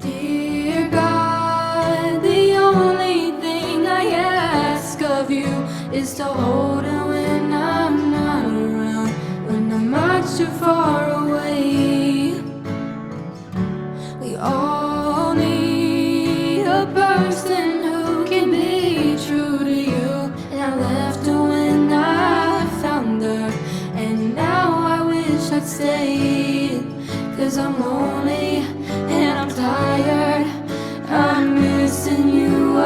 Dear God, the only thing I ask of you is to hold it when I'm not around, when I'm much too far away. We all need a person who can be true to you, and I left her when I found her, and now I wish I'd stayed, 'cause I'm lonely and I'm tired. I'm missing you.